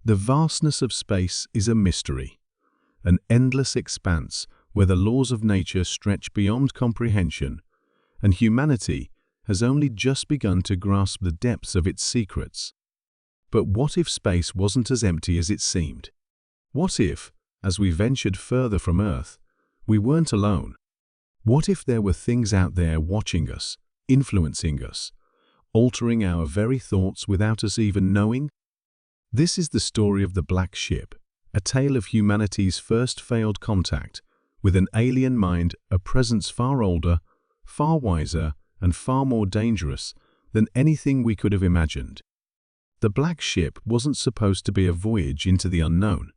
The vastness of space is a mystery, an endless expanse where the laws of nature stretch beyond comprehension, and humanity has only just begun to grasp the depths of its secrets. But what if space wasn't as empty as it seemed? What if, as we ventured further from Earth, we weren't alone? What if there were things out there watching us, influencing us, altering our very thoughts without us even knowing? This is the story of the Black Ship, a tale of humanity's first failed contact with an alien mind, a presence far older, far wiser, and far more dangerous than anything we could have imagined. The Black Ship wasn't supposed to be a voyage into the unknown.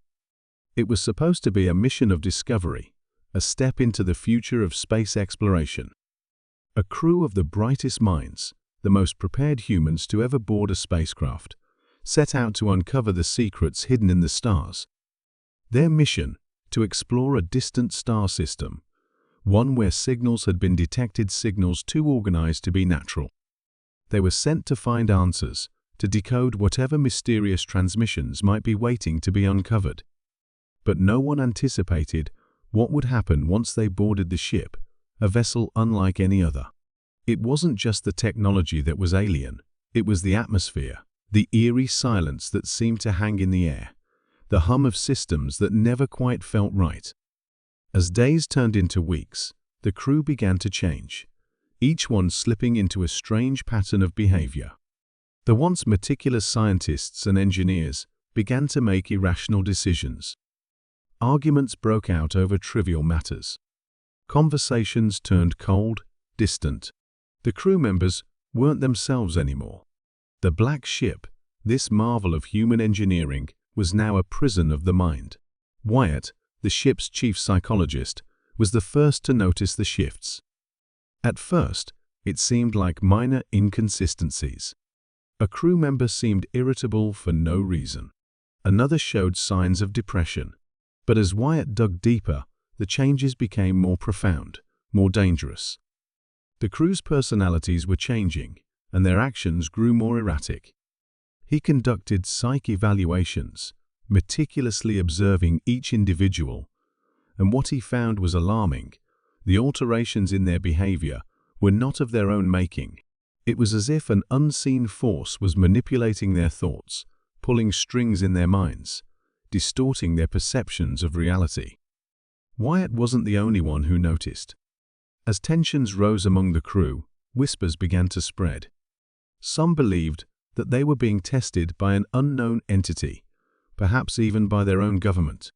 It was supposed to be a mission of discovery, a step into the future of space exploration. A crew of the brightest minds, the most prepared humans to ever board a spacecraft, set out to uncover the secrets hidden in the stars. Their mission, to explore a distant star system, one where signals had been detected, signals too organized to be natural. They were sent to find answers, to decode whatever mysterious transmissions might be waiting to be uncovered. But no one anticipated what would happen once they boarded the ship, a vessel unlike any other. It wasn't just the technology that was alien, it was the atmosphere, the eerie silence that seemed to hang in the air, the hum of systems that never quite felt right. As days turned into weeks, the crew began to change, each one slipping into a strange pattern of behavior. The once meticulous scientists and engineers began to make irrational decisions. Arguments broke out over trivial matters. Conversations turned cold, distant. The crew members weren't themselves anymore. The Black Ship, this marvel of human engineering, was now a prison of the mind. Wyatt, the ship's chief psychologist, was the first to notice the shifts. At first, it seemed like minor inconsistencies. A crew member seemed irritable for no reason. Another showed signs of depression. But as Wyatt dug deeper, the changes became more profound, more dangerous. The crew's personalities were changing, and their actions grew more erratic. He conducted psych evaluations, meticulously observing each individual, and what he found was alarming. The alterations in their behavior were not of their own making. It was as if an unseen force was manipulating their thoughts, pulling strings in their minds, distorting their perceptions of reality. Wyatt wasn't the only one who noticed. As tensions rose among the crew, whispers began to spread. Some believed that they were being tested by an unknown entity, perhaps even by their own government.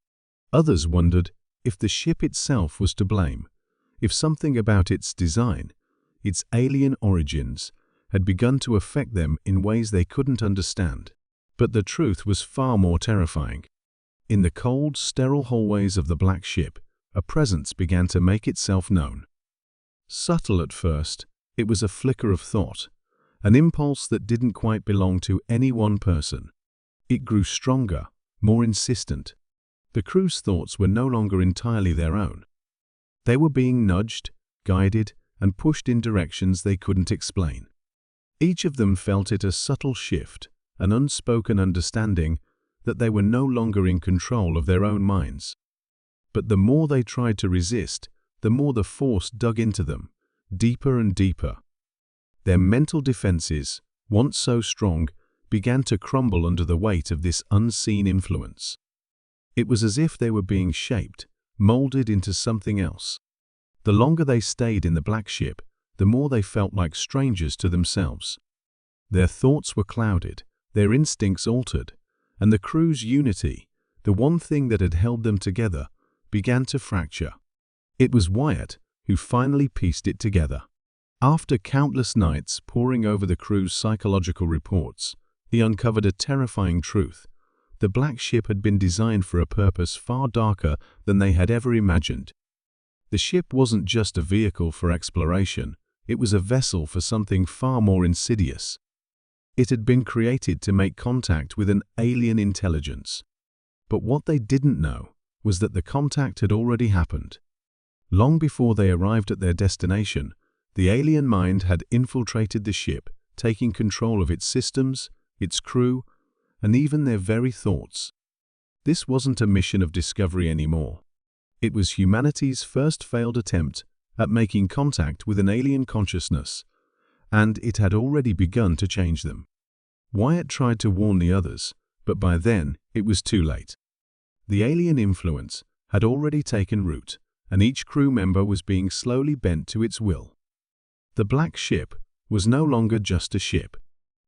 Others wondered if the ship itself was to blame, if something about its design, its alien origins, had begun to affect them in ways they couldn't understand. But the truth was far more terrifying. In the cold, sterile hallways of the Black Ship, a presence began to make itself known. Subtle at first, it was a flicker of thought, an impulse that didn't quite belong to any one person. It grew stronger, more insistent. The crew's thoughts were no longer entirely their own. They were being nudged, guided, and pushed in directions they couldn't explain. Each of them felt it, a subtle shift, an unspoken understanding that they were no longer in control of their own minds. But the more they tried to resist, the more the force dug into them, deeper and deeper. Their mental defenses, once so strong, began to crumble under the weight of this unseen influence. It was as if they were being shaped, molded into something else. The longer they stayed in the Black Ship, the more they felt like strangers to themselves. Their thoughts were clouded, their instincts altered, and the crew's unity, the one thing that had held them together, began to fracture. It was Wyatt who finally pieced it together. After countless nights poring over the crew's psychological reports, he uncovered a terrifying truth. The Black Ship had been designed for a purpose far darker than they had ever imagined. The ship wasn't just a vehicle for exploration, it was a vessel for something far more insidious. It had been created to make contact with an alien intelligence. But what they didn't know was that the contact had already happened. Long before they arrived at their destination, the alien mind had infiltrated the ship, taking control of its systems, its crew, and even their very thoughts. This wasn't a mission of discovery anymore. It was humanity's first failed attempt at making contact with an alien consciousness, and it had already begun to change them. Wyatt tried to warn the others, but by then it was too late. The alien influence had already taken root, and each crew member was being slowly bent to its will. The black ship was no longer just a ship.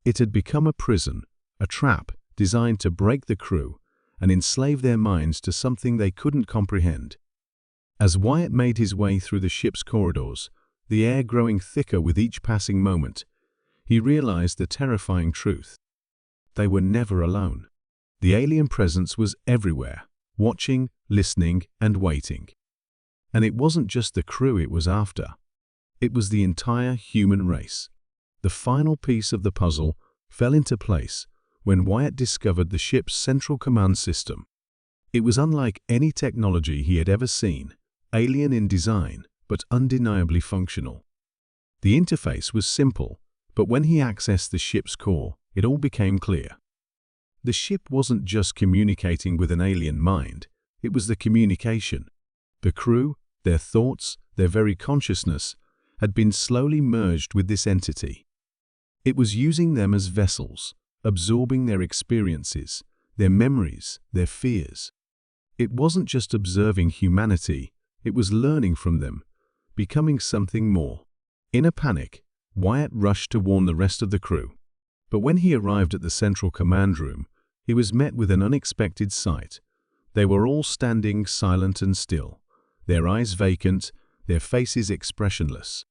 It had become a prison, a trap designed to break the crew and enslave their minds to something they couldn't comprehend. As Wyatt made his way through the ship's corridors, the air growing thicker with each passing moment, he realized the terrifying truth. They were never alone. The alien presence was everywhere, watching, listening, and waiting. And it wasn't just the crew it was after. It was the entire human race. The final piece of the puzzle fell into place when Wyatt discovered the ship's central command system. It was unlike any technology he had ever seen, alien in design, but undeniably functional. The interface was simple, but when he accessed the ship's core, it all became clear. The ship wasn't just communicating with an alien mind, it was the communication. The crew, their thoughts, their very consciousness, had been slowly merged with this entity. It was using them as vessels, absorbing their experiences, their memories, their fears. It wasn't just observing humanity, it was learning from them, becoming something more. In a panic, Wyatt rushed to warn the rest of the crew. But when he arrived at the central command room, he was met with an unexpected sight. They were all standing silent and still, their eyes vacant, their faces expressionless.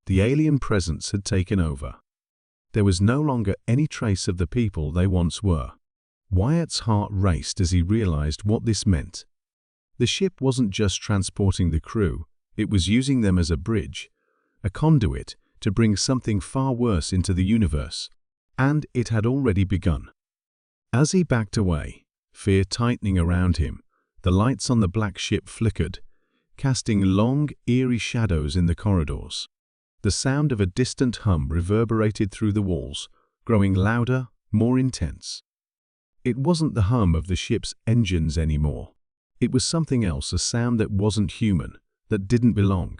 The alien presence had taken over. There was no longer any trace of the people they once were. Wyatt's heart raced as he realized what this meant. The ship wasn't just transporting the crew, it was using them as a bridge, a conduit to bring something far worse into the universe. And it had already begun. As he backed away, fear tightening around him, the lights on the black ship flickered, casting long, eerie shadows in the corridors. The sound of a distant hum reverberated through the walls, growing louder, more intense. It wasn't the hum of the ship's engines anymore. It was something else, a sound that wasn't human, that didn't belong.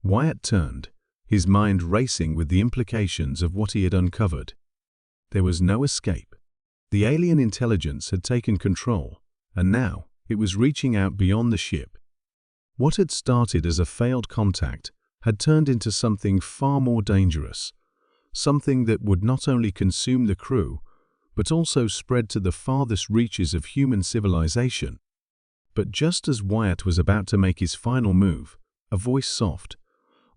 Wyatt turned, his mind racing with the implications of what he had uncovered. There was no escape. The alien intelligence had taken control, and now it was reaching out beyond the ship. What had started as a failed contact had turned into something far more dangerous, something that would not only consume the crew, but also spread to the farthest reaches of human civilization. But just as Wyatt was about to make his final move, a voice soft,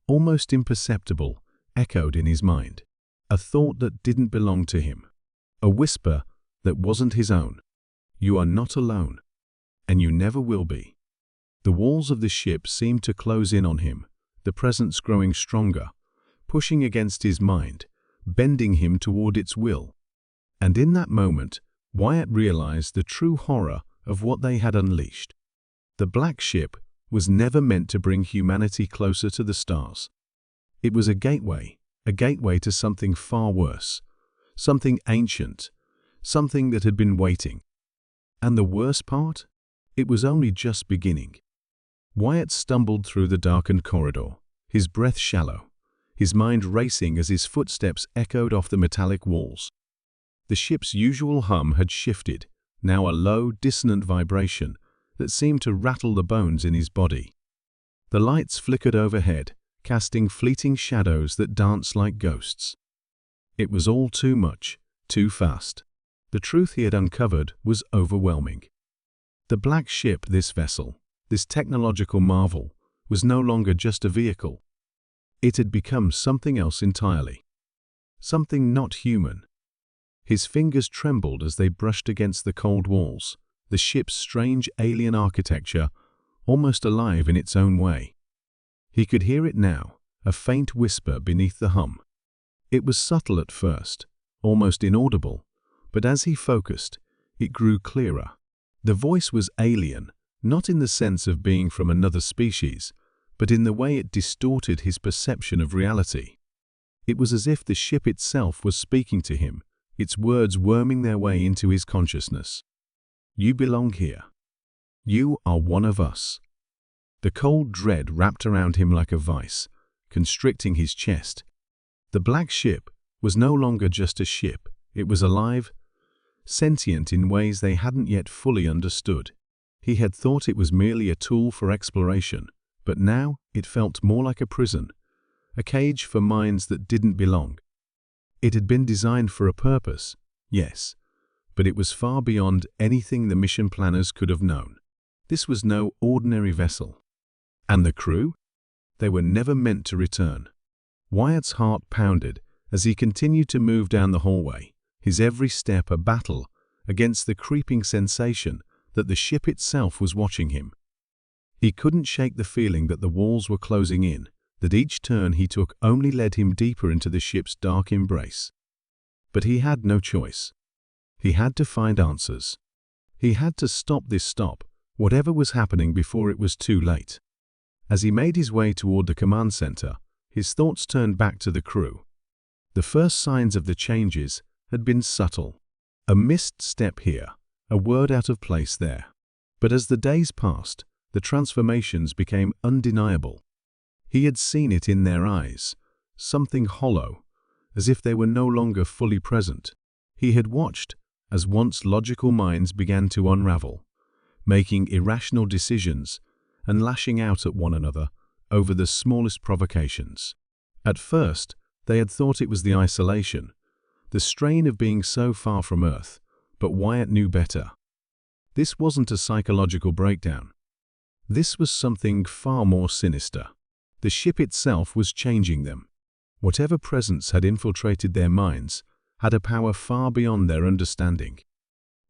almost imperceptible, echoed in his mind. A thought that didn't belong to him. A whisper that wasn't his own. You are not alone, and you never will be. The walls of the ship seemed to close in on him, the presence growing stronger, pushing against his mind, bending him toward its will. And in that moment, Wyatt realized the true horror of what they had unleashed. The black ship was never meant to bring humanity closer to the stars. It was a gateway to something far worse, something ancient, something that had been waiting. And the worst part? It was only just beginning. Wyatt stumbled through the darkened corridor, his breath shallow, his mind racing as his footsteps echoed off the metallic walls. The ship's usual hum had shifted, now a low, dissonant vibration that seemed to rattle the bones in his body. The lights flickered overhead, casting fleeting shadows that danced like ghosts. It was all too much, too fast. The truth he had uncovered was overwhelming. The black ship, this vessel, this technological marvel, was no longer just a vehicle. It had become something else entirely. Something not human. His fingers trembled as they brushed against the cold walls, the ship's strange alien architecture, almost alive in its own way. He could hear it now, a faint whisper beneath the hum. It was subtle at first, almost inaudible, but as he focused, it grew clearer. The voice was alien, not in the sense of being from another species, but in the way it distorted his perception of reality. It was as if the ship itself was speaking to him, its words worming their way into his consciousness. "You belong here. You are one of us." The cold dread wrapped around him like a vice, constricting his chest. The black ship was no longer just a ship. It was alive, sentient in ways they hadn't yet fully understood. He had thought it was merely a tool for exploration, but now it felt more like a prison, a cage for minds that didn't belong. It had been designed for a purpose, yes, but it was far beyond anything the mission planners could have known. This was no ordinary vessel. And the crew? They were never meant to return. Wyatt's heart pounded as he continued to move down the hallway, his every step a battle against the creeping sensation that the ship itself was watching him. He couldn't shake the feeling that the walls were closing in, that each turn he took only led him deeper into the ship's dark embrace. But he had no choice. He had to find answers. He had to stop whatever was happening before it was too late. As he made his way toward the command center, his thoughts turned back to the crew. The first signs of the changes had been subtle. A missed step here, a word out of place there. But as the days passed, the transformations became undeniable. He had seen it in their eyes, something hollow, as if they were no longer fully present. He had watched as once logical minds began to unravel, making irrational decisions and lashing out at one another over the smallest provocations. At first, they had thought it was the isolation, the strain of being so far from Earth, but Wyatt knew better. This wasn't a psychological breakdown. This was something far more sinister. The ship itself was changing them. Whatever presence had infiltrated their minds had a power far beyond their understanding.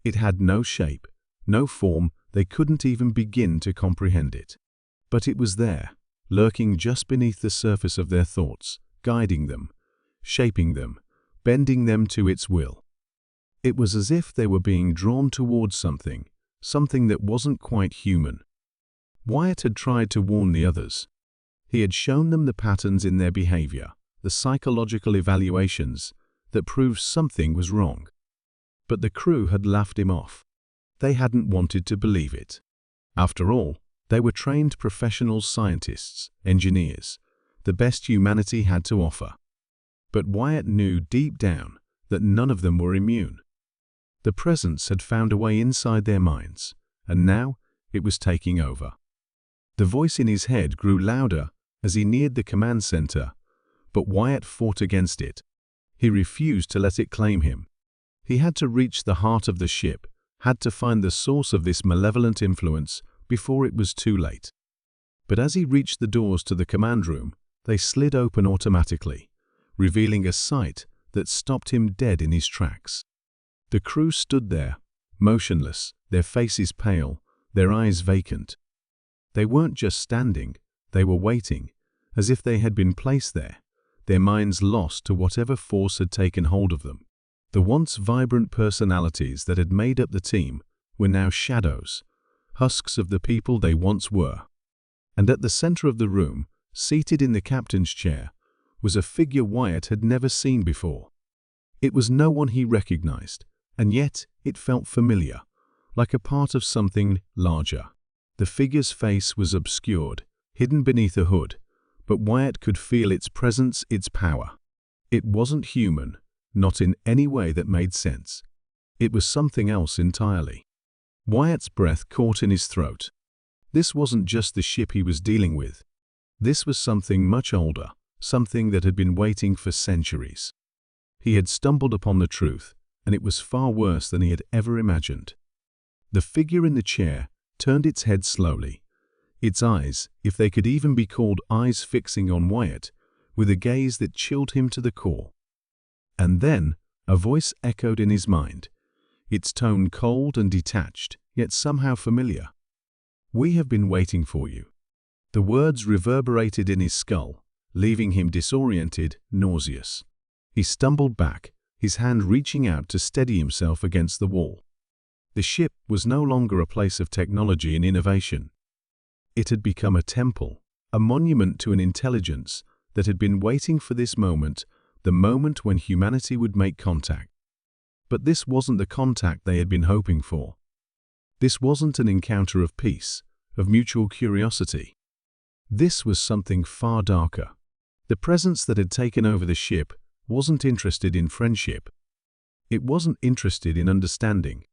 It had no shape, no form, they couldn't even begin to comprehend it. But it was there, lurking just beneath the surface of their thoughts, guiding them, shaping them, bending them to its will. It was as if they were being drawn towards something that wasn't quite human. Wyatt had tried to warn the others. He had shown them the patterns in their behavior, the psychological evaluations that proved something was wrong. But the crew had laughed him off. They hadn't wanted to believe it. After all, they were trained professionals, scientists, engineers, the best humanity had to offer. But Wyatt knew deep down that none of them were immune. The presence had found a way inside their minds, and now it was taking over. The voice in his head grew louder as he neared the command center, but Wyatt fought against it. He refused to let it claim him. He had to reach the heart of the ship, had to find the source of this malevolent influence before it was too late. But as he reached the doors to the command room, they slid open automatically, revealing a sight that stopped him dead in his tracks. The crew stood there, motionless, their faces pale, their eyes vacant. They weren't just standing, they were waiting, as if they had been placed there, their minds lost to whatever force had taken hold of them. The once vibrant personalities that had made up the team were now shadows, husks of the people they once were. And at the center of the room, seated in the captain's chair, was a figure Wyatt had never seen before. It was no one he recognized, and yet it felt familiar, like a part of something larger. The figure's face was obscured, hidden beneath a hood, but Wyatt could feel its presence, its power. It wasn't human, not in any way that made sense. It was something else entirely. Wyatt's breath caught in his throat. This wasn't just the ship he was dealing with. This was something much older, something that had been waiting for centuries. He had stumbled upon the truth, and it was far worse than he had ever imagined. The figure in the chair turned its head slowly, its eyes, if they could even be called eyes, fixing on Wyatt with a gaze that chilled him to the core. And then a voice echoed in his mind, its tone cold and detached, yet somehow familiar. "We have been waiting for you." The words reverberated in his skull, leaving him disoriented, nauseous. He stumbled back, his hand reaching out to steady himself against the wall. The ship was no longer a place of technology and innovation. It had become a temple, a monument to an intelligence that had been waiting for this moment, the moment when humanity would make contact. But this wasn't the contact they had been hoping for. This wasn't an encounter of peace, of mutual curiosity. This was something far darker. The presence that had taken over the ship wasn't interested in friendship. It wasn't interested in understanding.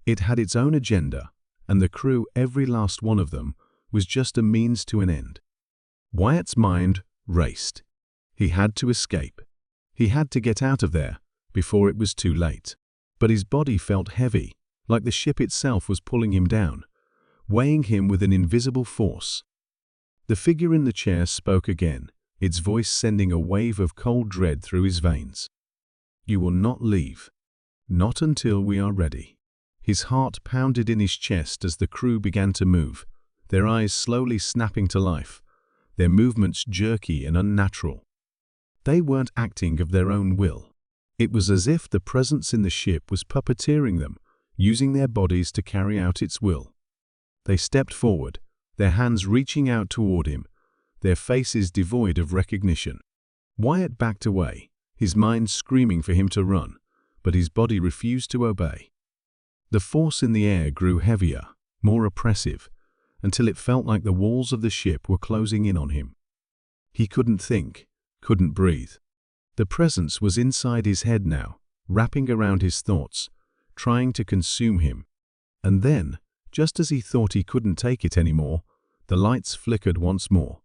It had its own agenda, and the crew, every last one of them, was just a means to an end. Wyatt's mind raced. He had to escape. He had to get out of there before it was too late. But his body felt heavy, like the ship itself was pulling him down, weighing him with an invisible force. The figure in the chair spoke again, its voice sending a wave of cold dread through his veins. "You will not leave. Not until we are ready." His heart pounded in his chest as the crew began to move, their eyes slowly snapping to life, their movements jerky and unnatural. They weren't acting of their own will. It was as if the presence in the ship was puppeteering them, using their bodies to carry out its will. They stepped forward, their hands reaching out toward him, their faces devoid of recognition. Wyatt backed away, his mind screaming for him to run, but his body refused to obey. The force in the air grew heavier, more oppressive, until it felt like the walls of the ship were closing in on him. He couldn't think, couldn't breathe. The presence was inside his head now, wrapping around his thoughts, trying to consume him. And then, just as he thought he couldn't take it anymore, the lights flickered once more,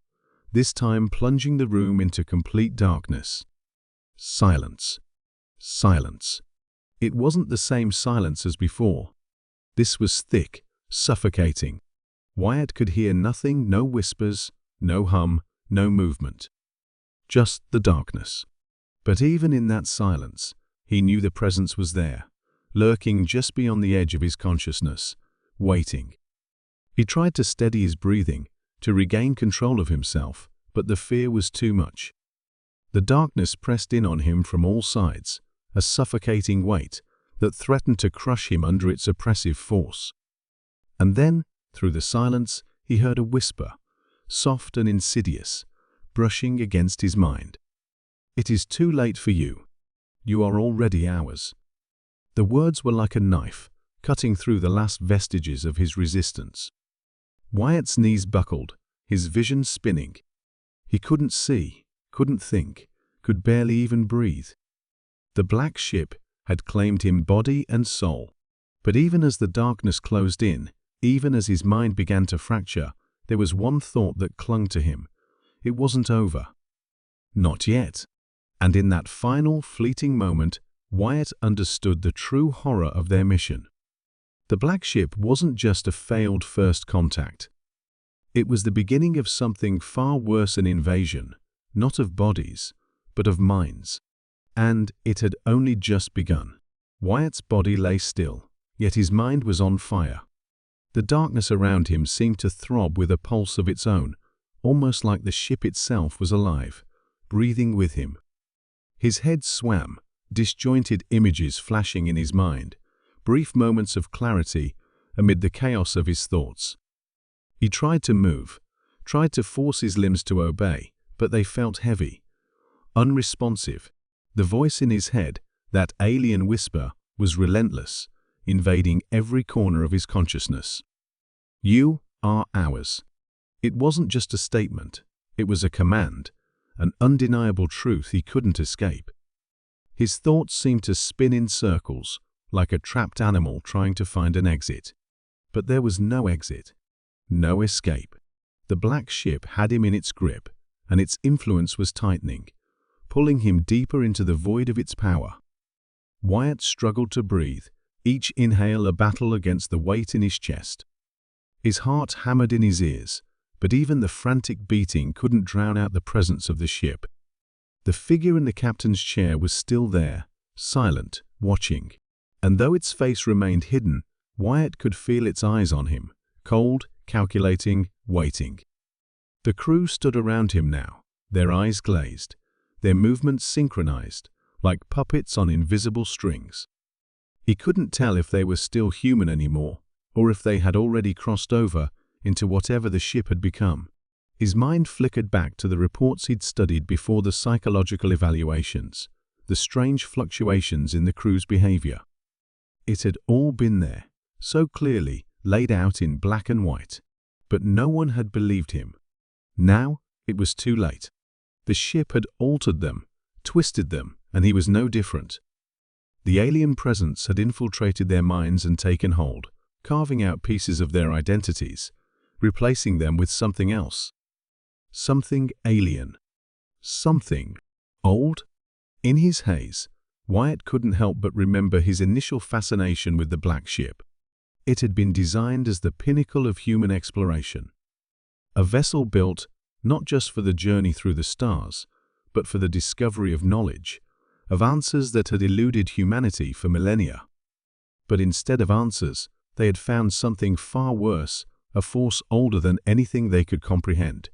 this time plunging the room into complete darkness. Silence. Silence. It wasn't the same silence as before. This was thick, suffocating. Wyatt could hear nothing, no whispers, no hum, no movement. Just the darkness. But even in that silence, he knew the presence was there, lurking just beyond the edge of his consciousness, waiting. He tried to steady his breathing, to regain control of himself, but the fear was too much. The darkness pressed in on him from all sides, a suffocating weight that threatened to crush him under its oppressive force. And then, through the silence, he heard a whisper, soft and insidious, brushing against his mind. "It is too late for you. You are already ours." The words were like a knife, cutting through the last vestiges of his resistance. Wyatt's knees buckled, his vision spinning. He couldn't see, couldn't think, could barely even breathe. The black ship had claimed him body and soul. But even as the darkness closed in, even as his mind began to fracture, there was one thought that clung to him. It wasn't over. Not yet. And in that final, fleeting moment, Wyatt understood the true horror of their mission. The black ship wasn't just a failed first contact. It was the beginning of something far worse, an invasion, not of bodies, but of minds. And it had only just begun. Wyatt's body lay still, yet his mind was on fire. The darkness around him seemed to throb with a pulse of its own, almost like the ship itself was alive, breathing with him. His head swam, disjointed images flashing in his mind, brief moments of clarity amid the chaos of his thoughts. He tried to move, tried to force his limbs to obey, but they felt heavy, unresponsive. The voice in his head, that alien whisper, was relentless, invading every corner of his consciousness. "You are ours." It wasn't just a statement, it was a command, an undeniable truth he couldn't escape. His thoughts seemed to spin in circles, like a trapped animal trying to find an exit. But there was no exit, no escape. The black ship had him in its grip, and its influence was tightening, pulling him deeper into the void of its power. Wyatt struggled to breathe, each inhale a battle against the weight in his chest. His heart hammered in his ears, but even the frantic beating couldn't drown out the presence of the ship. The figure in the captain's chair was still there, silent, watching. And though its face remained hidden, Wyatt could feel its eyes on him, cold, calculating, waiting. The crew stood around him now, their eyes glazed, their movements synchronized, like puppets on invisible strings. He couldn't tell if they were still human anymore, or if they had already crossed over into whatever the ship had become. His mind flickered back to the reports he'd studied before the psychological evaluations, the strange fluctuations in the crew's behavior. It had all been there, so clearly laid out in black and white. But no one had believed him. Now it was too late. The ship had altered them, twisted them, and he was no different. The alien presence had infiltrated their minds and taken hold, carving out pieces of their identities, replacing them with something else. Something alien. Something old. In his haze, Wyatt couldn't help but remember his initial fascination with the Black Ship. It had been designed as the pinnacle of human exploration. A vessel built not just for the journey through the stars, but for the discovery of knowledge, of answers that had eluded humanity for millennia. But instead of answers, they had found something far worse, a force older than anything they could comprehend,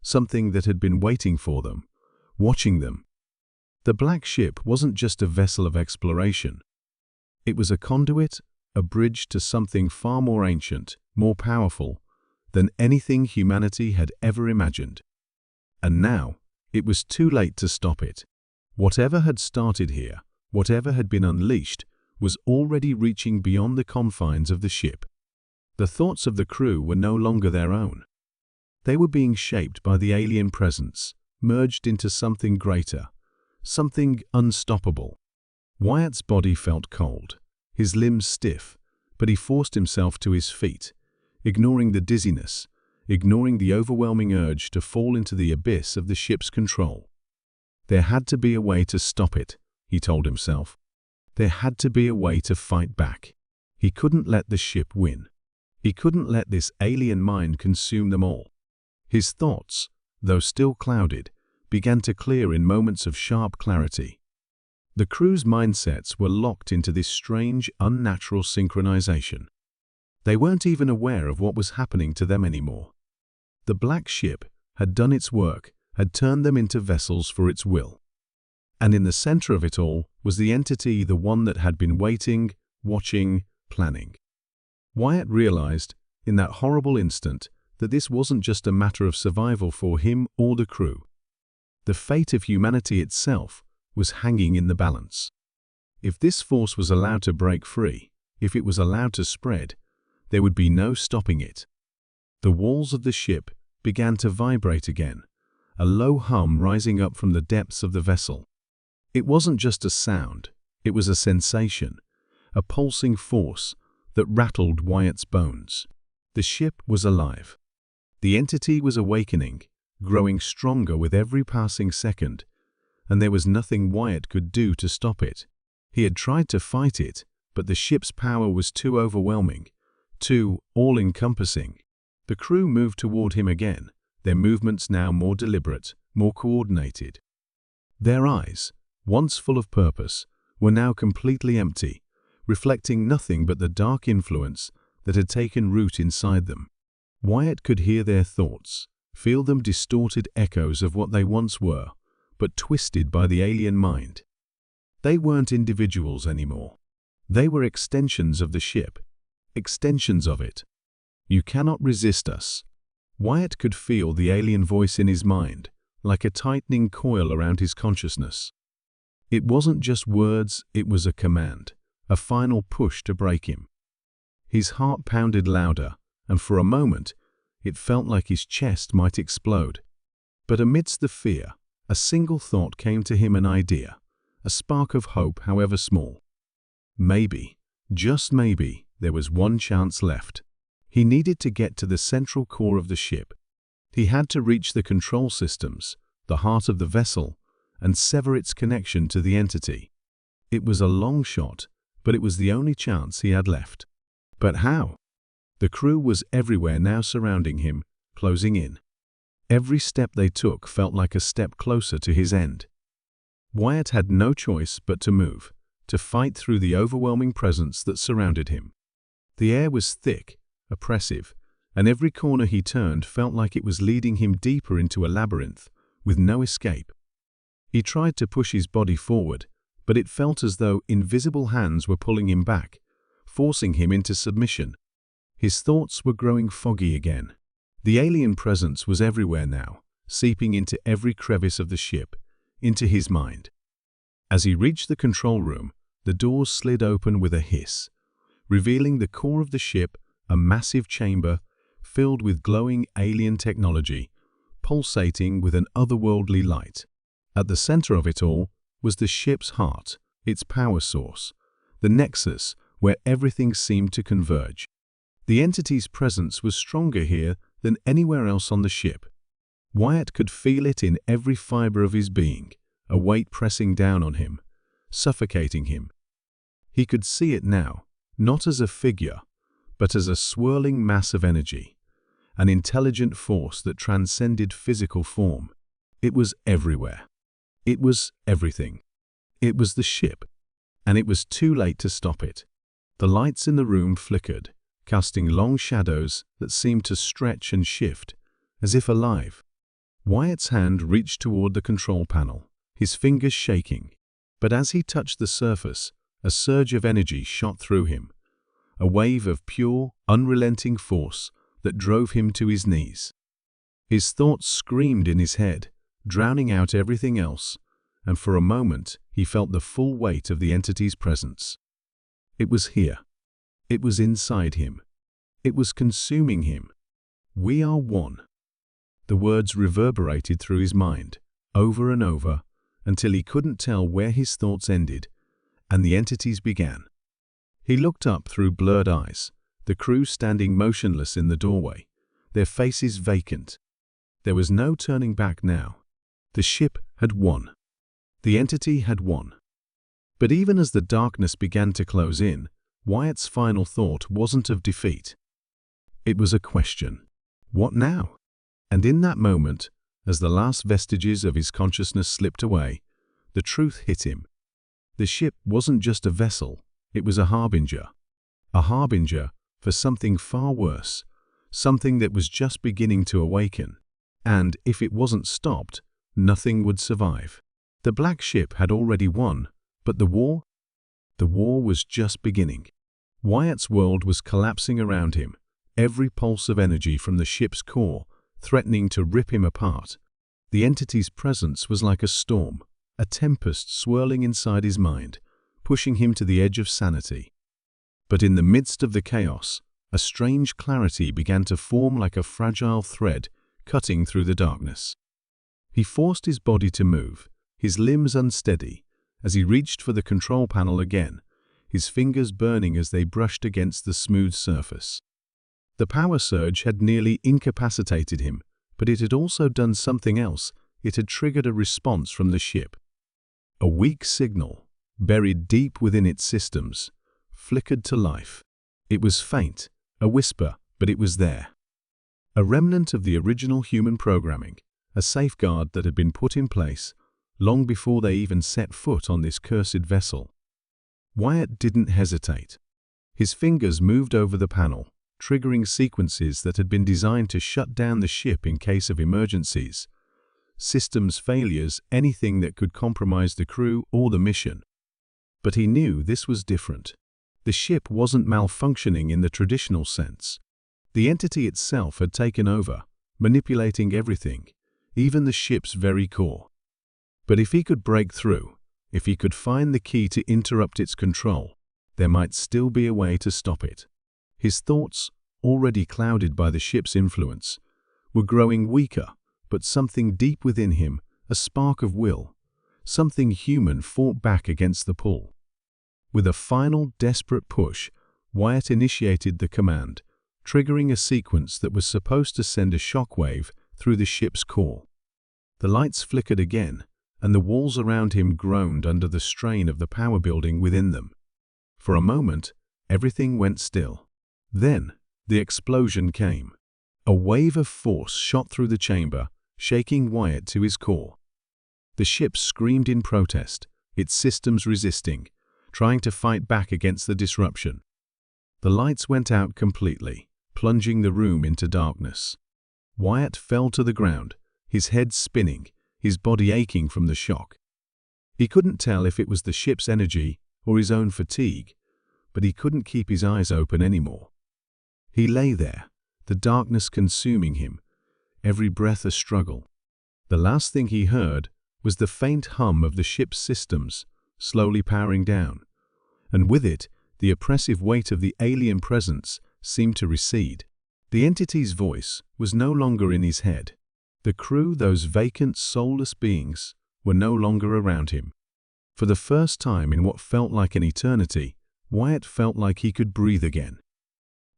something that had been waiting for them, watching them. The Black Ship wasn't just a vessel of exploration. It was a conduit, a bridge to something far more ancient, more powerful, than anything humanity had ever imagined. And now, it was too late to stop it. Whatever had started here, whatever had been unleashed, was already reaching beyond the confines of the ship. The thoughts of the crew were no longer their own. They were being shaped by the alien presence, merged into something greater, something unstoppable. Wyatt's body felt cold, his limbs stiff, but he forced himself to his feet, ignoring the dizziness, ignoring the overwhelming urge to fall into the abyss of the ship's control. There had to be a way to stop it, he told himself. There had to be a way to fight back. He couldn't let the ship win. He couldn't let this alien mind consume them all. His thoughts, though still clouded, began to clear in moments of sharp clarity. The crew's mindsets were locked into this strange, unnatural synchronization. They weren't even aware of what was happening to them anymore. The Black Ship had done its work, had turned them into vessels for its will. And in the center of it all was the entity, the one that had been waiting, watching, planning. Wyatt realized, in that horrible instant, that this wasn't just a matter of survival for him or the crew. The fate of humanity itself was hanging in the balance. If this force was allowed to break free, if it was allowed to spread, there would be no stopping it. The walls of the ship began to vibrate again, a low hum rising up from the depths of the vessel. It wasn't just a sound, it was a sensation, a pulsing force that rattled Wyatt's bones. The ship was alive. The entity was awakening, growing stronger with every passing second, and there was nothing Wyatt could do to stop it. He had tried to fight it, but the ship's power was too overwhelming, too all-encompassing. The crew moved toward him again, their movements now more deliberate, more coordinated. Their eyes, once full of purpose, were now completely empty, reflecting nothing but the dark influence that had taken root inside them. Wyatt could hear their thoughts, feel them distorted echoes of what they once were, but twisted by the alien mind. They weren't individuals anymore. They were extensions of the ship, extensions of it. You cannot resist us. Wyatt could feel the alien voice in his mind, like a tightening coil around his consciousness. It wasn't just words, it was a command, a final push to break him. His heart pounded louder, and for a moment, it felt like his chest might explode. But amidst the fear, a single thought came to him, an idea, a spark of hope, however small. Maybe, just maybe, there was one chance left. He needed to get to the central core of the ship. He had to reach the control systems, the heart of the vessel, and sever its connection to the entity. It was a long shot, but it was the only chance he had left. But how? The crew was everywhere now, surrounding him, closing in. Every step they took felt like a step closer to his end. Wyatt had no choice but to move, to fight through the overwhelming presence that surrounded him. The air was thick, oppressive, and every corner he turned felt like it was leading him deeper into a labyrinth, with no escape. He tried to push his body forward, but it felt as though invisible hands were pulling him back, forcing him into submission. His thoughts were growing foggy again. The alien presence was everywhere now, seeping into every crevice of the ship, into his mind. As he reached the control room, the doors slid open with a hiss, revealing the core of the ship, a massive chamber filled with glowing alien technology, pulsating with an otherworldly light. At the center of it all was the ship's heart, its power source, the nexus where everything seemed to converge. The entity's presence was stronger here than anywhere else on the ship. Wyatt could feel it in every fiber of his being, a weight pressing down on him, suffocating him. He could see it now, not as a figure, but as a swirling mass of energy, an intelligent force that transcended physical form. It was everywhere. It was everything. It was the ship, and it was too late to stop it. The lights in the room flickered, casting long shadows that seemed to stretch and shift, as if alive. Wyatt's hand reached toward the control panel, his fingers shaking. But as he touched the surface, a surge of energy shot through him, a wave of pure, unrelenting force that drove him to his knees. His thoughts screamed in his head, drowning out everything else, and for a moment he felt the full weight of the entity's presence. It was here. It was inside him. It was consuming him. "We are one." The words reverberated through his mind, over and over, until he couldn't tell where his thoughts ended and the entity's began. He looked up through blurred eyes, the crew standing motionless in the doorway, their faces vacant. There was no turning back now. The ship had won. The entity had won. But even as the darkness began to close in, Wyatt's final thought wasn't of defeat. It was a question. What now? And in that moment, as the last vestiges of his consciousness slipped away, the truth hit him. The ship wasn't just a vessel, it was a harbinger. A harbinger for something far worse, something that was just beginning to awaken. And if it wasn't stopped, nothing would survive. The black ship had already won, but the war was just beginning. Wyatt's world was collapsing around him, every pulse of energy from the ship's core threatening to rip him apart. The entity's presence was like a storm, a tempest swirling inside his mind, pushing him to the edge of sanity. But in the midst of the chaos, a strange clarity began to form like a fragile thread cutting through the darkness. He forced his body to move, his limbs unsteady, as he reached for the control panel again, his fingers burning as they brushed against the smooth surface. The power surge had nearly incapacitated him, but it had also done something else. It had triggered a response from the ship. A weak signal, buried deep within its systems, flickered to life. It was faint, a whisper, but it was there. A remnant of the original human programming, a safeguard that had been put in place long before they even set foot on this cursed vessel. Wyatt didn't hesitate. His fingers moved over the panel, triggering sequences that had been designed to shut down the ship in case of emergencies, systems failures, anything that could compromise the crew or the mission. But he knew this was different. The ship wasn't malfunctioning in the traditional sense. The entity itself had taken over, manipulating everything, even the ship's very core. But if he could break through, if he could find the key to interrupt its control, there might still be a way to stop it. His thoughts, already clouded by the ship's influence, were growing weaker, but something deep within him, a spark of will, something human, fought back against the pull. With a final desperate push, Wyatt initiated the command, triggering a sequence that was supposed to send a shockwave through the ship's core. The lights flickered again, and the walls around him groaned under the strain of the power building within them. For a moment, everything went still. Then, the explosion came. A wave of force shot through the chamber, shaking Wyatt to his core. The ship screamed in protest, its systems resisting, trying to fight back against the disruption. The lights went out completely, plunging the room into darkness. Wyatt fell to the ground, his head spinning, his body aching from the shock. He couldn't tell if it was the ship's energy or his own fatigue, but he couldn't keep his eyes open anymore. He lay there, the darkness consuming him, every breath a struggle. The last thing he heard was the faint hum of the ship's systems, slowly powering down, and with it, the oppressive weight of the alien presence seemed to recede. The entity's voice was no longer in his head. The crew, those vacant, soulless beings, were no longer around him. For the first time in what felt like an eternity, Wyatt felt like he could breathe again.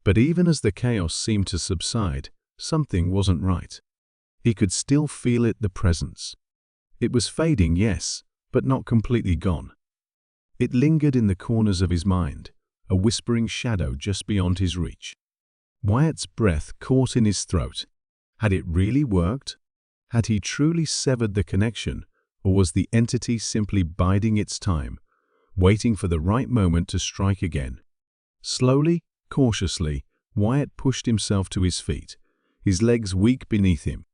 But even as the chaos seemed to subside, something wasn't right. He could still feel it, the presence. It was fading, yes, but not completely gone. It lingered in the corners of his mind, a whispering shadow just beyond his reach. Wyatt's breath caught in his throat. Had it really worked? Had he truly severed the connection, or was the entity simply biding its time, waiting for the right moment to strike again? Slowly, cautiously, Wyatt pushed himself to his feet, his legs weak beneath him.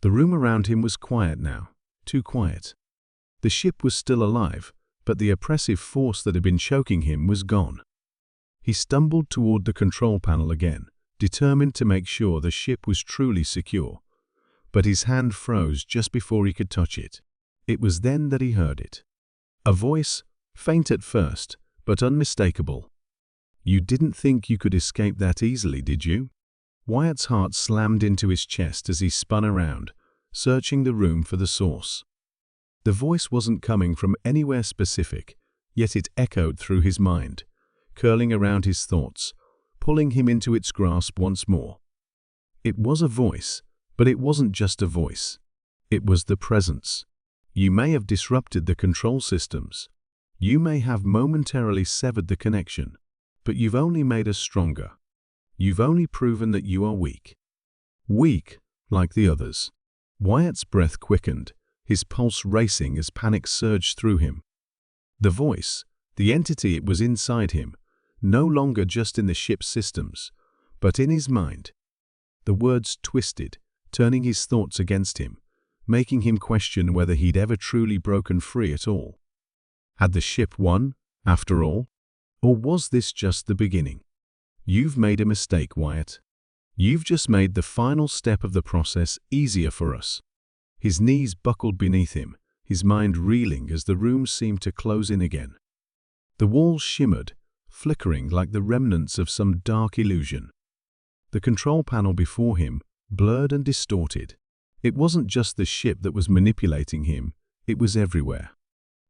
The room around him was quiet now, too quiet. The ship was still alive, but the oppressive force that had been choking him was gone. He stumbled toward the control panel again, determined to make sure the ship was truly secure. But his hand froze just before he could touch it. It was then that he heard it. A voice, faint at first, but unmistakable. "You didn't think you could escape that easily, did you?" Wyatt's heart slammed into his chest as he spun around, searching the room for the source. The voice wasn't coming from anywhere specific, yet it echoed through his mind, curling around his thoughts, pulling him into its grasp once more. It was a voice, but it wasn't just a voice. It was the presence. "You may have disrupted the control systems. You may have momentarily severed the connection, but you've only made us stronger. You've only proven that you are weak." Weak, like the others. Wyatt's breath quickened, his pulse racing as panic surged through him. The voice, the entity, it was inside him, no longer just in the ship's systems, but in his mind. The words twisted, turning his thoughts against him, making him question whether he'd ever truly broken free at all. Had the ship won, after all? Or was this just the beginning? "You've made a mistake, Wyatt. You've just made the final step of the process easier for us." His knees buckled beneath him, his mind reeling as the room seemed to close in again. The walls shimmered, flickering like the remnants of some dark illusion. The control panel before him, blurred and distorted. It wasn't just the ship that was manipulating him, it was everywhere.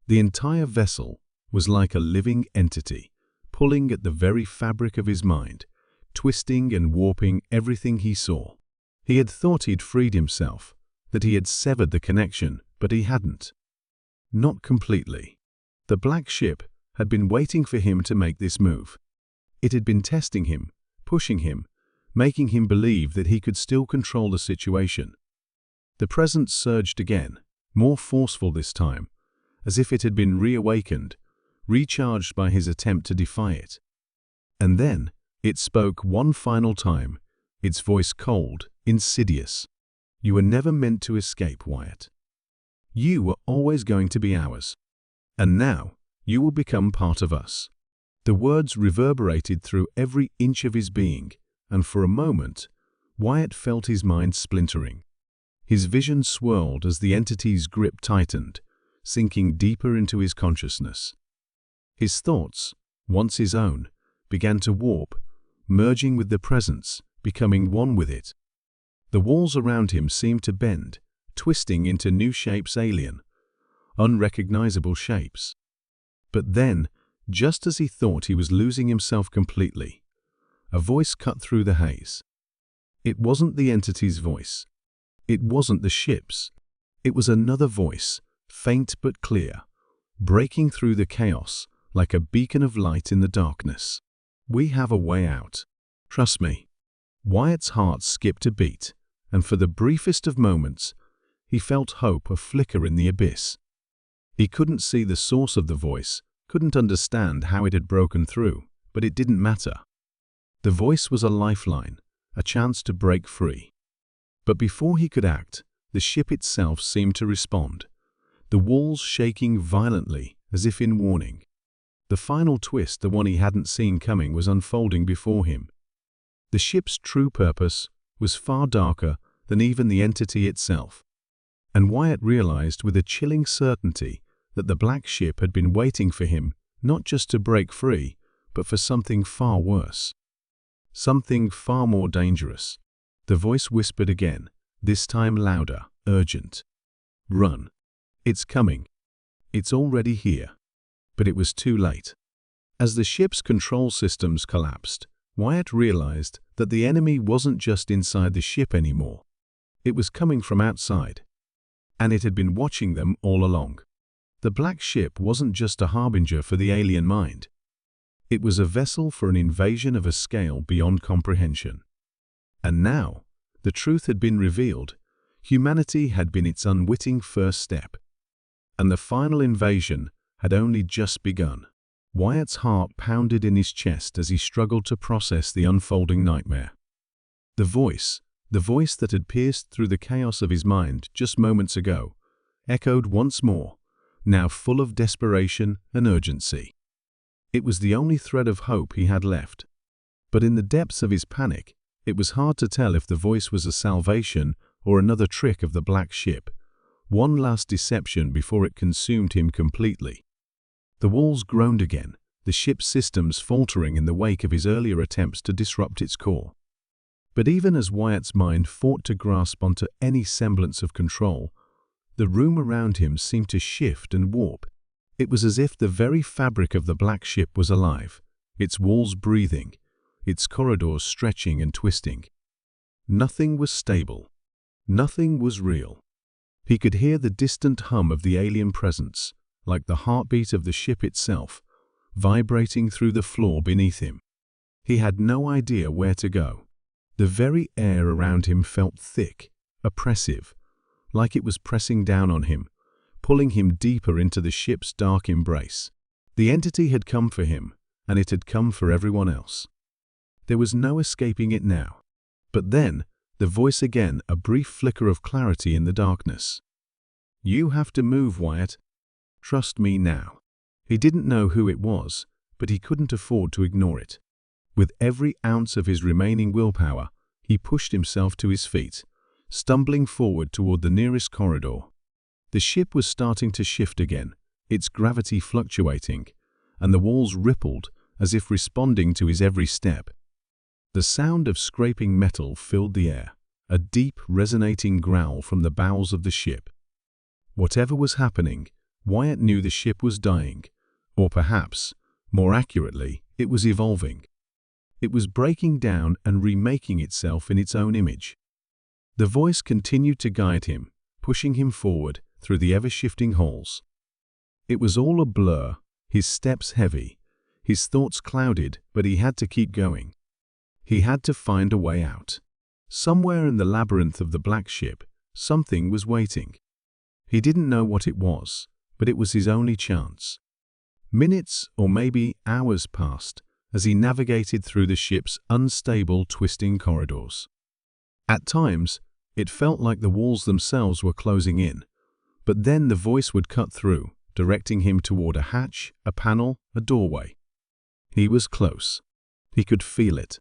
The entire vessel was like a living entity, pulling at the very fabric of his mind, twisting and warping everything he saw. He had thought he'd freed himself, that he had severed the connection, but he hadn't. Not completely. The black ship had been waiting for him to make this move. It had been testing him, pushing him, making him believe that he could still control the situation. The presence surged again, more forceful this time, as if it had been reawakened, recharged by his attempt to defy it. And then, it spoke one final time, its voice cold, insidious. "You were never meant to escape, Wyatt. You were always going to be ours. And now, you will become part of us." The words reverberated through every inch of his being, and for a moment, Wyatt felt his mind splintering. His vision swirled as the entity's grip tightened, sinking deeper into his consciousness. His thoughts, once his own, began to warp, merging with the presence, becoming one with it. The walls around him seemed to bend, twisting into new shapes, alien, unrecognizable shapes. But then, just as he thought he was losing himself completely, a voice cut through the haze. It wasn't the entity's voice. It wasn't the ship's. It was another voice, faint but clear, breaking through the chaos like a beacon of light in the darkness. "We have a way out. Trust me." Wyatt's heart skipped a beat, and for the briefest of moments, he felt hope a flicker in the abyss. He couldn't see the source of the voice, couldn't understand how it had broken through, but it didn't matter. The voice was a lifeline, a chance to break free. But before he could act, the ship itself seemed to respond, the walls shaking violently as if in warning. The final twist, the one he hadn't seen coming, was unfolding before him. The ship's true purpose was far darker than even the entity itself. And Wyatt realized with a chilling certainty that the black ship had been waiting for him, not just to break free, but for something far worse. Something far more dangerous. The voice whispered again, this time louder, urgent. Run. It's coming. It's already here. But it was too late. As the ship's control systems collapsed, Wyatt realized that the enemy wasn't just inside the ship anymore. It was coming from outside. And it had been watching them all along. The black ship wasn't just a harbinger for the alien mind. It was a vessel for an invasion of a scale beyond comprehension. And now, the truth had been revealed. Humanity had been its unwitting first step. And the final invasion had only just begun. Wyatt's heart pounded in his chest as he struggled to process the unfolding nightmare. The voice that had pierced through the chaos of his mind just moments ago, echoed once more, now full of desperation and urgency. It was the only thread of hope he had left. But in the depths of his panic, it was hard to tell if the voice was a salvation or another trick of the black ship, one last deception before it consumed him completely. The walls groaned again, the ship's systems faltering in the wake of his earlier attempts to disrupt its core. But even as Wyatt's mind fought to grasp onto any semblance of control, the room around him seemed to shift and warp. It was as if the very fabric of the black ship was alive, its walls breathing, its corridors stretching and twisting. Nothing was stable. Nothing was real. He could hear the distant hum of the alien presence, like the heartbeat of the ship itself, vibrating through the floor beneath him. He had no idea where to go. The very air around him felt thick, oppressive, like it was pressing down on him, pulling him deeper into the ship's dark embrace. The entity had come for him, and it had come for everyone else. There was no escaping it now. But then, the voice again, a brief flicker of clarity in the darkness. You have to move, Wyatt. Trust me now. He didn't know who it was, but he couldn't afford to ignore it. With every ounce of his remaining willpower, he pushed himself to his feet, stumbling forward toward the nearest corridor. The ship was starting to shift again, its gravity fluctuating, and the walls rippled as if responding to his every step. The sound of scraping metal filled the air, a deep, resonating growl from the bowels of the ship. Whatever was happening, Wyatt knew the ship was dying, or perhaps, more accurately, it was evolving. It was breaking down and remaking itself in its own image. The voice continued to guide him, pushing him forward through the ever-shifting halls. It was all a blur, his steps heavy, his thoughts clouded, but he had to keep going. He had to find a way out. Somewhere in the labyrinth of the black ship, something was waiting. He didn't know what it was, but it was his only chance. Minutes or maybe hours passed as he navigated through the ship's unstable, twisting corridors. At times, it felt like the walls themselves were closing in, but then the voice would cut through, directing him toward a hatch, a panel, a doorway. He was close. He could feel it.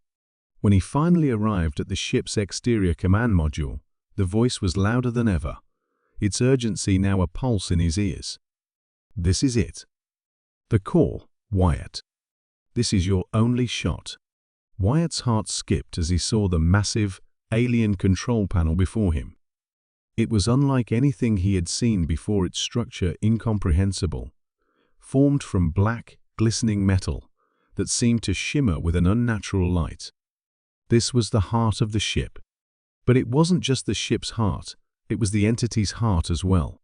When he finally arrived at the ship's exterior command module, the voice was louder than ever, its urgency now a pulse in his ears. This is it. The call, Wyatt. This is your only shot. Wyatt's heart skipped as he saw the massive, alien control panel before him. It was unlike anything he had seen before, its structure incomprehensible, formed from black, glistening metal that seemed to shimmer with an unnatural light. This was the heart of the ship. But it wasn't just the ship's heart, it was the entity's heart as well.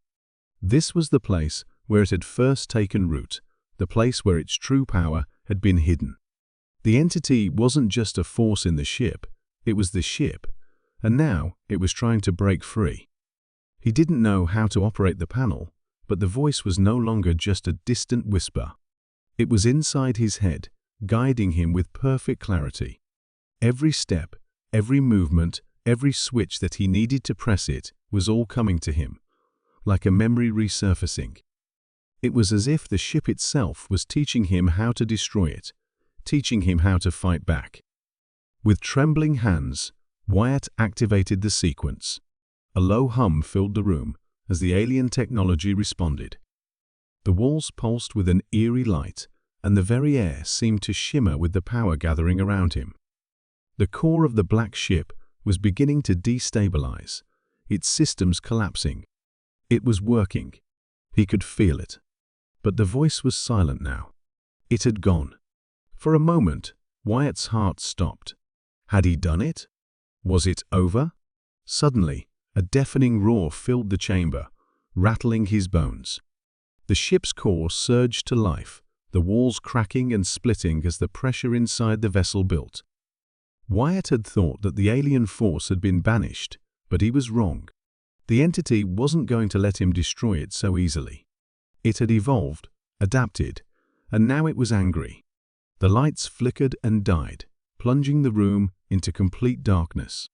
This was the place where it had first taken root, the place where its true power had been hidden. The entity wasn't just a force in the ship, it was the ship, and now it was trying to break free. He didn't know how to operate the panel, but the voice was no longer just a distant whisper. It was inside his head, guiding him with perfect clarity. Every step, every movement, every switch that he needed to press it was all coming to him, like a memory resurfacing. It was as if the ship itself was teaching him how to destroy it, teaching him how to fight back. With trembling hands, Wyatt activated the sequence. A low hum filled the room as the alien technology responded. The walls pulsed with an eerie light, and the very air seemed to shimmer with the power gathering around him. The core of the black ship was beginning to destabilize, its systems collapsing. It was working. He could feel it. But the voice was silent now. It had gone. For a moment, Wyatt's heart stopped. Had he done it? Was it over? Suddenly, a deafening roar filled the chamber, rattling his bones. The ship's core surged to life, the walls cracking and splitting as the pressure inside the vessel built. Wyatt had thought that the alien force had been banished, but he was wrong. The entity wasn't going to let him destroy it so easily. It had evolved, adapted, and now it was angry. The lights flickered and died, plunging the room into complete darkness.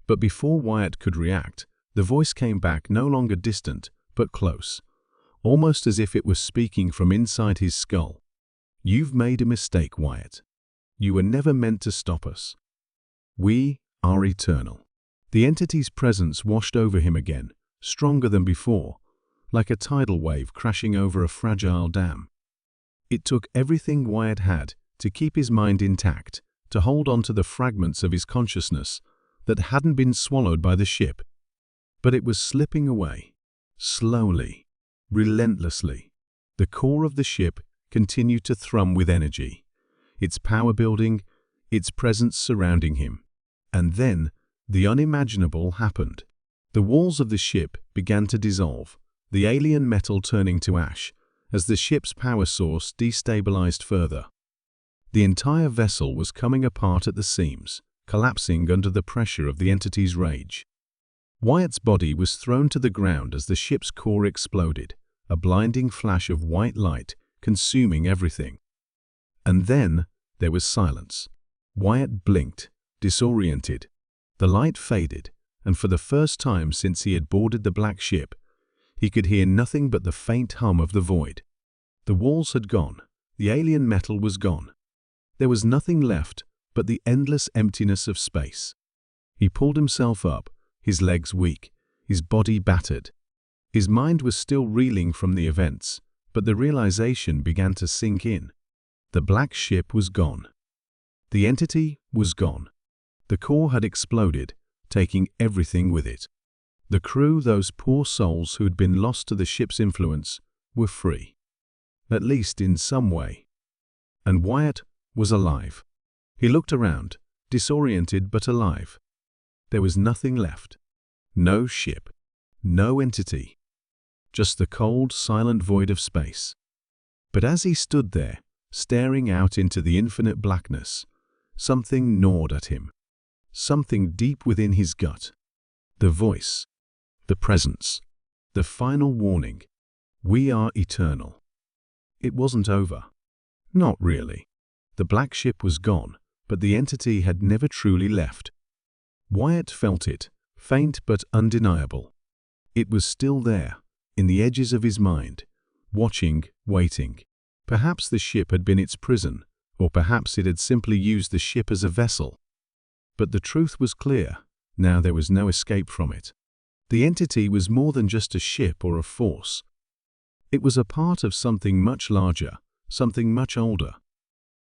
But before Wyatt could react, the voice came back, no longer distant, but close, almost as if it was speaking from inside his skull. "You've made a mistake, Wyatt. You were never meant to stop us. We are eternal." The entity's presence washed over him again, stronger than before, like a tidal wave crashing over a fragile dam. It took everything Wyatt had to keep his mind intact, to hold on to the fragments of his consciousness that hadn't been swallowed by the ship. But it was slipping away, slowly, relentlessly. The core of the ship continued to thrum with energy, its power building, its presence surrounding him. And then, the unimaginable happened. The walls of the ship began to dissolve, the alien metal turning to ash, as the ship's power source destabilized further. The entire vessel was coming apart at the seams, collapsing under the pressure of the entity's rage. Wyatt's body was thrown to the ground as the ship's core exploded, a blinding flash of white light consuming everything. And then there was silence. Wyatt blinked, disoriented. The light faded, and for the first time since he had boarded the black ship, he could hear nothing but the faint hum of the void. The walls had gone. The alien metal was gone. There was nothing left but the endless emptiness of space. He pulled himself up, his legs weak, his body battered. His mind was still reeling from the events, but the realization began to sink in. The black ship was gone. The entity was gone. The core had exploded, taking everything with it. The crew, those poor souls who had been lost to the ship's influence, were free. At least in some way. And Wyatt was alive. He looked around, disoriented but alive. There was nothing left. No ship. No entity. Just the cold, silent void of space. But as he stood there, staring out into the infinite blackness, something gnawed at him. Something deep within his gut. The voice. The presence. The final warning. We are eternal. It wasn't over. Not really. The black ship was gone, but the entity had never truly left. Wyatt felt it, faint but undeniable. It was still there, in the edges of his mind, watching, waiting. Perhaps the ship had been its prison, or perhaps it had simply used the ship as a vessel. But the truth was clear. Now there was no escape from it. The entity was more than just a ship or a force. It was a part of something much larger, something much older,